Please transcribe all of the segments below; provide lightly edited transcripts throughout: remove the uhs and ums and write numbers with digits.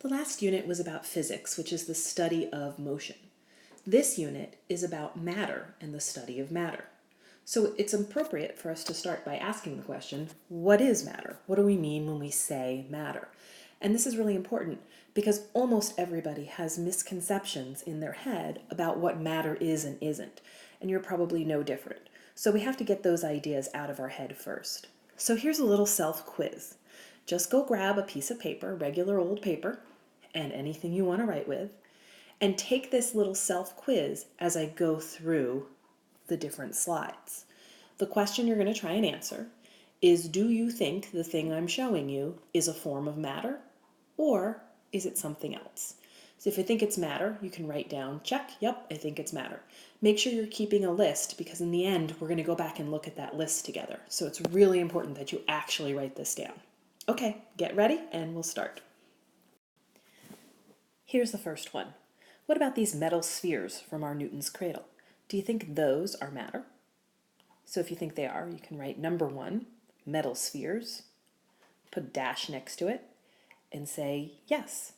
The last unit was about physics, which is the study of motion. This unit is about matter and the study of matter. So it's appropriate for us to start by asking the question, what is matter? What do we mean when we say matter? And this is really important because almost everybody has misconceptions in their head about what matter is and isn't, and you're probably no different. So we have to get those ideas out of our head first. So here's a little self-quiz. Just go grab a piece of paper, regular old paper, and anything you want to write with, and take this little self-quiz as I go through the different slides. The question you're going to try and answer is, do you think the thing I'm showing you is a form of matter, or is it something else? So if you think it's matter, you can write down, check, yep, I think it's matter. Make sure you're keeping a list because in the end, we're going to go back and look at that list together. So it's really important that you actually write this down. Okay, get ready and we'll start. Here's the first one. What about these metal spheres from our Newton's cradle? Do you think those are matter? So if you think they are, you can write number 1, metal spheres, put a dash next to it, and say yes.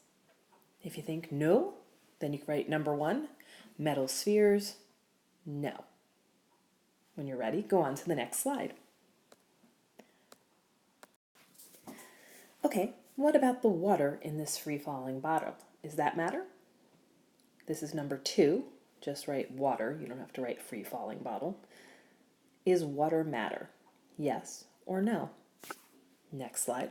If you think no, then you can write number 1, metal spheres, no. When you're ready, go on to the next slide. Okay, what about the water in this free-falling bottle? Is that matter? This is number 2. Just write water. You don't have to write free-falling bottle. Is water matter? Yes or no? Next slide.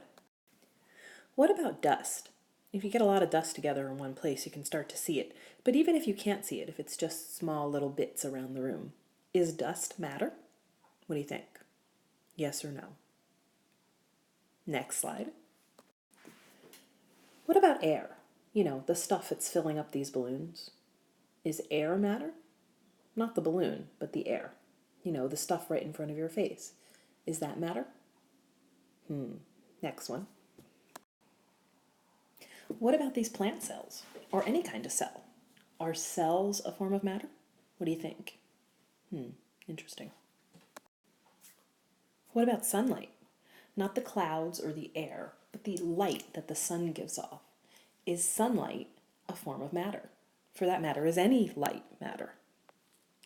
What about dust? If you get a lot of dust together in one place, you can start to see it. But even if you can't see it, if it's just small little bits around the room, is dust matter? What do you think? Yes or no? Next slide. What about air? You know, the stuff that's filling up these balloons. Is air matter? Not the balloon, but the air. You know, the stuff right in front of your face. Is that matter? Next one. What about these plant cells, or any kind of cell? Are cells a form of matter? What do you think? Interesting. What about sunlight? Not the clouds or the air, but the light that the sun gives off. Is sunlight a form of matter? For that matter, is any light matter?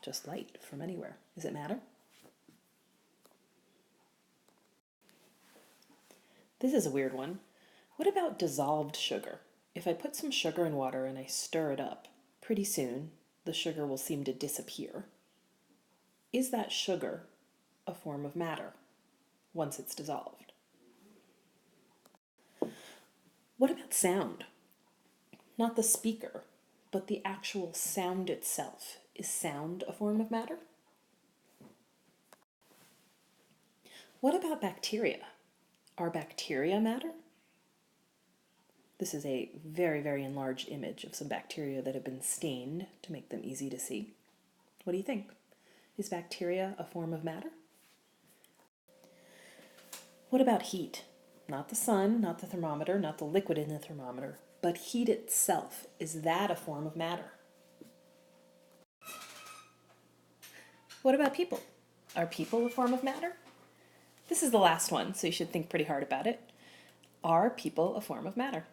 Just light from anywhere. Is it matter? This is a weird one. What about dissolved sugar? If I put some sugar in water and I stir it up, pretty soon the sugar will seem to disappear. Is that sugar a form of matter once it's dissolved? What about sound? Not the speaker, but the actual sound itself. Is sound a form of matter? What about bacteria? Are bacteria matter? This is a very, very enlarged image of some bacteria that have been stained to make them easy to see. What do you think? Is bacteria a form of matter? What about heat? Not the sun, not the thermometer, not the liquid in the thermometer, but heat itself. Is that a form of matter? What about people? Are people a form of matter? This is the last one, so you should think pretty hard about it. Are people a form of matter?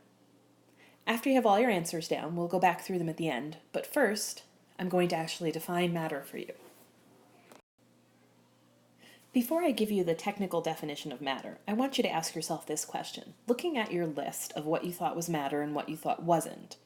After you have all your answers down, we'll go back through them at the end, but first, I'm going to actually define matter for you. Before I give you the technical definition of matter, I want you to ask yourself this question. Looking at your list of what you thought was matter and what you thought wasn't,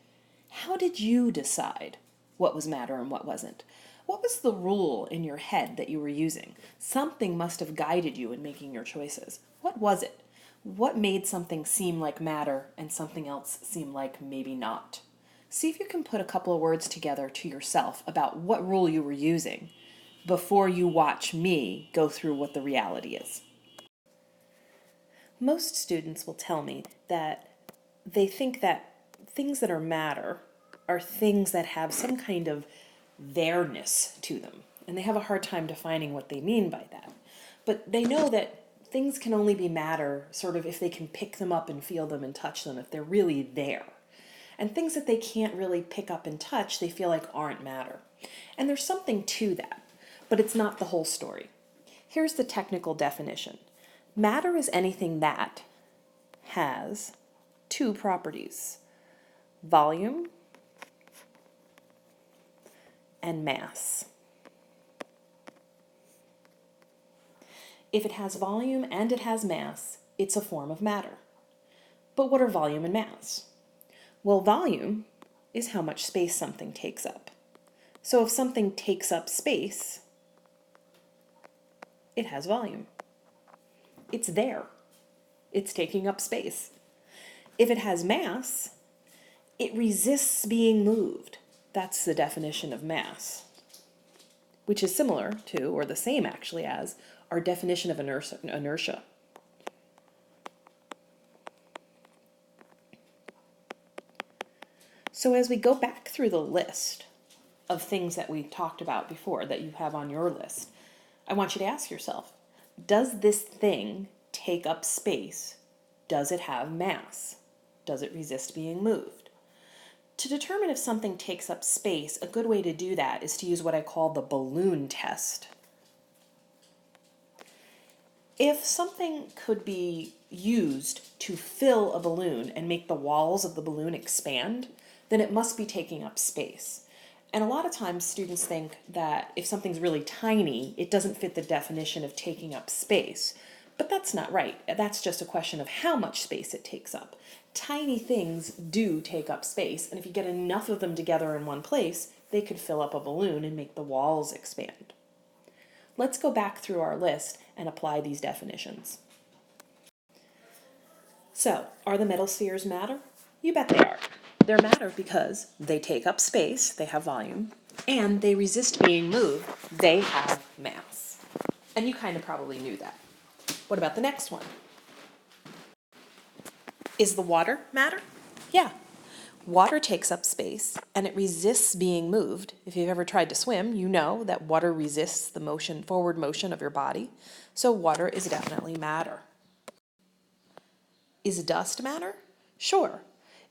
how did you decide what was matter and what wasn't? What was the rule in your head that you were using? Something must have guided you in making your choices. What was it? What made something seem like matter and something else seem like maybe not? See if you can put a couple of words together to yourself about what rule you were using before you watch me go through what the reality is. Most students will tell me that they think that things that are matter are things that have some kind of there-ness to them, and they have a hard time defining what they mean by that. But they know that things can only be matter sort of if they can pick them up and feel them and touch them, if they're really there. And things that they can't really pick up and touch, they feel like aren't matter. And there's something to that, but it's not the whole story. Here's the technical definition. Matter is anything that has two properties. volume and mass. If it has volume and it has mass, it's a form of matter. But what are volume and mass? Well, volume is how much space something takes up. So if something takes up space, it has volume. It's there. It's taking up space. If it has mass, it resists being moved. That's the definition of mass, which is similar to, or the same actually as, our definition of inertia. So as we go back through the list of things that we talked about before that you have on your list, I want you to ask yourself, does this thing take up space? Does it have mass? Does it resist being moved? To determine if something takes up space, a good way to do that is to use what I call the balloon test. If something could be used to fill a balloon and make the walls of the balloon expand, then it must be taking up space. And a lot of times students think that if something's really tiny, it doesn't fit the definition of taking up space. But that's not right. That's just a question of how much space it takes up. Tiny things do take up space, and if you get enough of them together in one place, they could fill up a balloon and make the walls expand. Let's go back through our list and apply these definitions. So, are the metal spheres matter? You bet they are. They're matter because they take up space, they have volume, and they resist being moved, they have mass. And you kind of probably knew that. What about the next one? Is the water matter? Yeah. Water takes up space and it resists being moved. If you've ever tried to swim, you know that water resists the motion, forward motion of your body. So water is definitely matter. Is dust matter? Sure.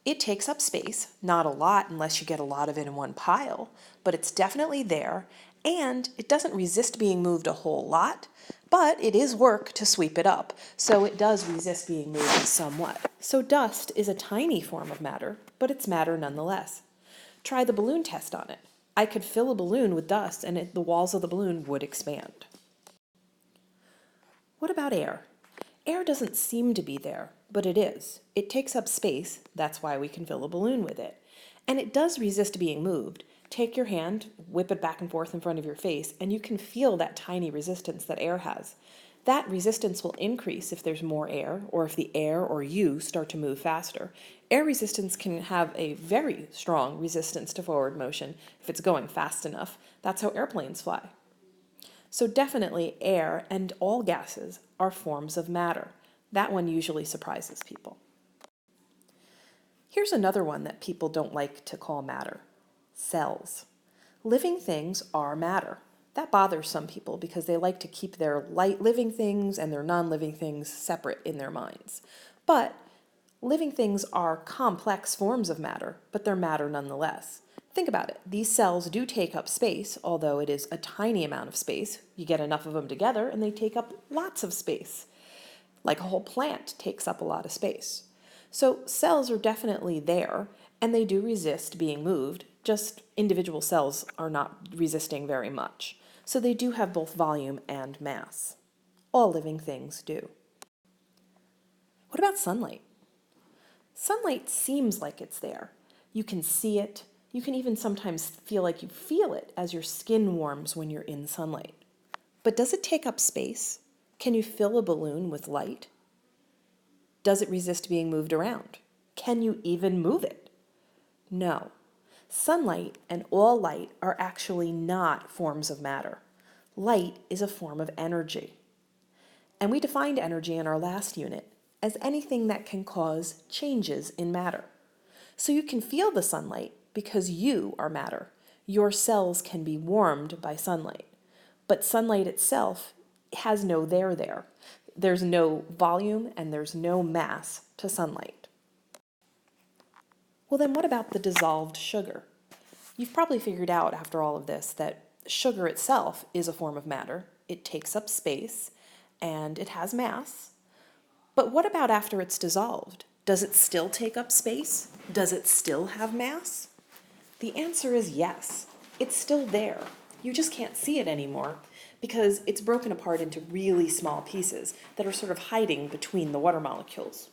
It takes up space, not a lot unless you get a lot of it in one pile, but it's definitely there, and it doesn't resist being moved a whole lot, but it is work to sweep it up, so it does resist being moved somewhat. So dust is a tiny form of matter, but it's matter nonetheless. Try the balloon test on it. I could fill a balloon with dust and the walls of the balloon would expand. What about air? Air doesn't seem to be there, but it is. It takes up space, that's why we can fill a balloon with it. And it does resist being moved. Take your hand, whip it back and forth in front of your face, and you can feel that tiny resistance that air has. That resistance will increase if there's more air, or if the air or you start to move faster. Air resistance can have a very strong resistance to forward motion if it's going fast enough. That's how airplanes fly. So definitely air and all gases are forms of matter. That one usually surprises people. Here's another one that people don't like to call matter: cells. Living things are matter. That bothers some people because they like to keep their living things and their non-living things separate in their minds. But living things are complex forms of matter, but they're matter nonetheless. Think about it. These cells do take up space, although it is a tiny amount of space. You get enough of them together and they take up lots of space. Like a whole plant takes up a lot of space. So cells are definitely there, and they do resist being moved, just individual cells are not resisting very much. So they do have both volume and mass. All living things do. What about sunlight? Sunlight seems like it's there. You can see it. You can even sometimes feel like you feel it as your skin warms when you're in sunlight. But does it take up space? Can you fill a balloon with light? Does it resist being moved around? Can you even move it? No. Sunlight and all light are actually not forms of matter. Light is a form of energy. And we defined energy in our last unit as anything that can cause changes in matter. So you can feel the sunlight because you are matter. Your cells can be warmed by sunlight. But sunlight itself has no there. There's no volume and there's no mass to sunlight. Well, then what about the dissolved sugar? You've probably figured out after all of this that sugar itself is a form of matter. It takes up space and it has mass. But what about after it's dissolved? Does it still take up space? Does it still have mass? The answer is yes. It's still there. You just can't see it anymore because it's broken apart into really small pieces that are sort of hiding between the water molecules.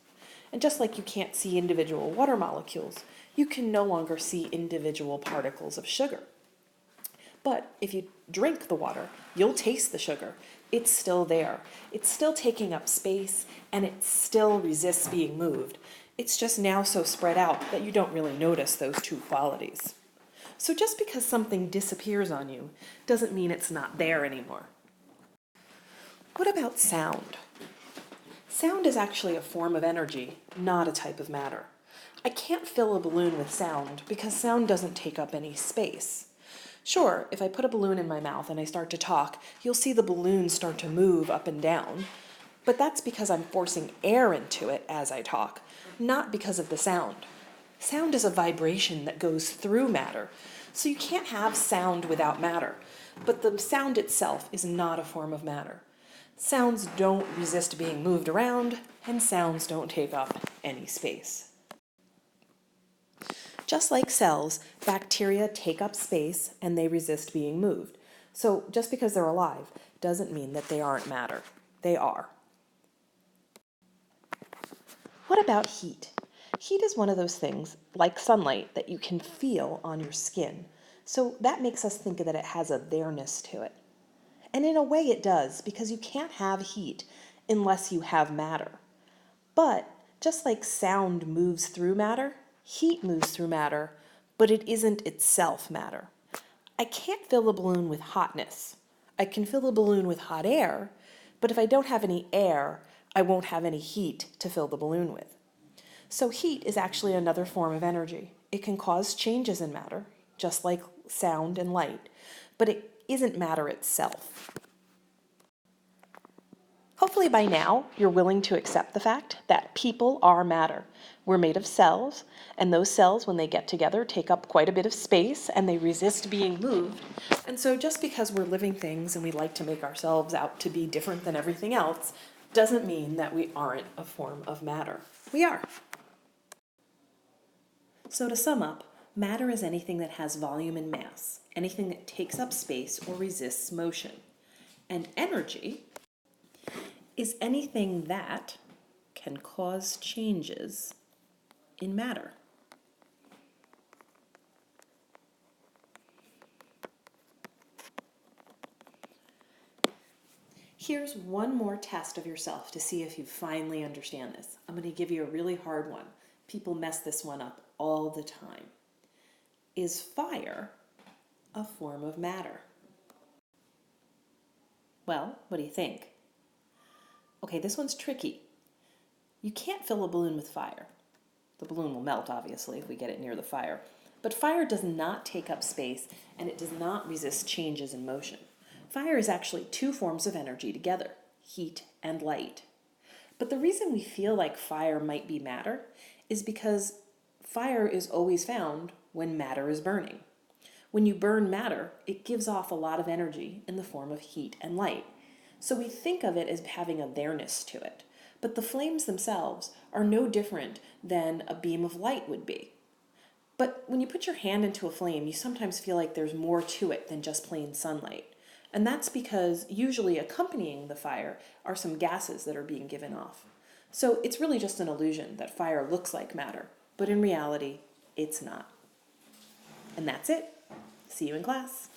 And just like you can't see individual water molecules, you can no longer see individual particles of sugar. But if you drink the water, you'll taste the sugar. It's still there. It's still taking up space, and it still resists being moved. It's just now so spread out that you don't really notice those two qualities. So just because something disappears on you doesn't mean it's not there anymore. What about sound? Sound is actually a form of energy, not a type of matter. I can't fill a balloon with sound because sound doesn't take up any space. Sure, if I put a balloon in my mouth and I start to talk, you'll see the balloon start to move up and down. But that's because I'm forcing air into it as I talk, not because of the sound. Sound is a vibration that goes through matter, so you can't have sound without matter. But the sound itself is not a form of matter. Sounds don't resist being moved around, and sounds don't take up any space. Just like cells, bacteria take up space and they resist being moved. So just because they're alive doesn't mean that they aren't matter. They are. What about heat? Heat is one of those things, like sunlight, that you can feel on your skin. So that makes us think that it has a there-ness to it. And in a way it does, because you can't have heat unless you have matter. But just like sound moves through matter, heat moves through matter, but it isn't itself matter. I can't fill a balloon with hotness. I can fill a balloon with hot air, but if I don't have any air, I won't have any heat to fill the balloon with. So heat is actually another form of energy. It can cause changes in matter, just like sound and light, but it isn't matter itself. Hopefully by now, you're willing to accept the fact that people are matter. We're made of cells, and those cells, when they get together, take up quite a bit of space, and they resist being moved. And so just because we're living things and we like to make ourselves out to be different than everything else, doesn't mean that we aren't a form of matter. We are. So to sum up, matter is anything that has volume and mass, anything that takes up space or resists motion. And energy is anything that can cause changes in matter. Here's one more test of yourself to see if you finally understand this. I'm going to give you a really hard one. People mess this one up all the time. Is fire a form of matter? Well, what do you think? Okay, this one's tricky. You can't fill a balloon with fire. The balloon will melt, obviously, if we get it near the fire. But fire does not take up space, and it does not resist changes in motion. Fire is actually two forms of energy together, heat and light. But the reason we feel like fire might be matter is because fire is always found when matter is burning. When you burn matter, it gives off a lot of energy in the form of heat and light. So we think of it as having a there-ness to it. But the flames themselves are no different than a beam of light would be. But when you put your hand into a flame, you sometimes feel like there's more to it than just plain sunlight. And that's because usually accompanying the fire are some gases that are being given off. So it's really just an illusion that fire looks like matter, but in reality, it's not. And that's it. See you in class.